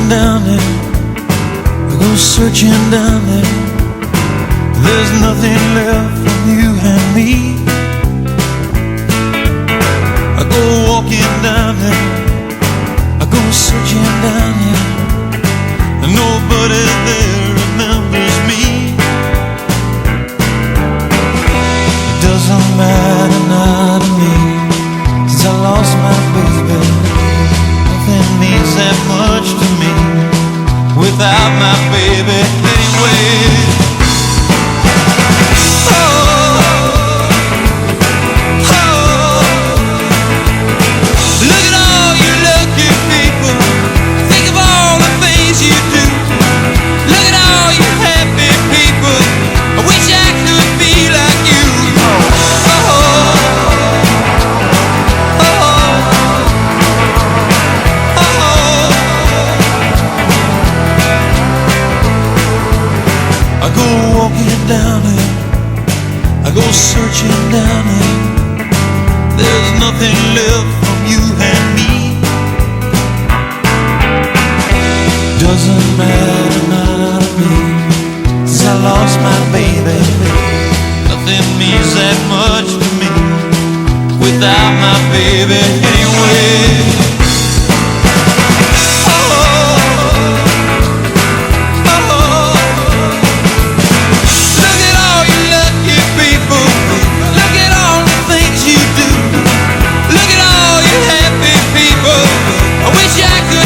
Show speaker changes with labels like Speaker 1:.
Speaker 1: down there, I go searching down there. There's nothing left from you and me. I go walking down there, I go searching down here, and nobody there remembers me. It doesn't matter now to me, since I lost my baby. Nothing means that much to me without my baby anyway. Down here, I go searching down here. There's nothing left from you and me. Doesn't matter now to me, since I lost my baby. Nothing means that much to me without my baby anyway.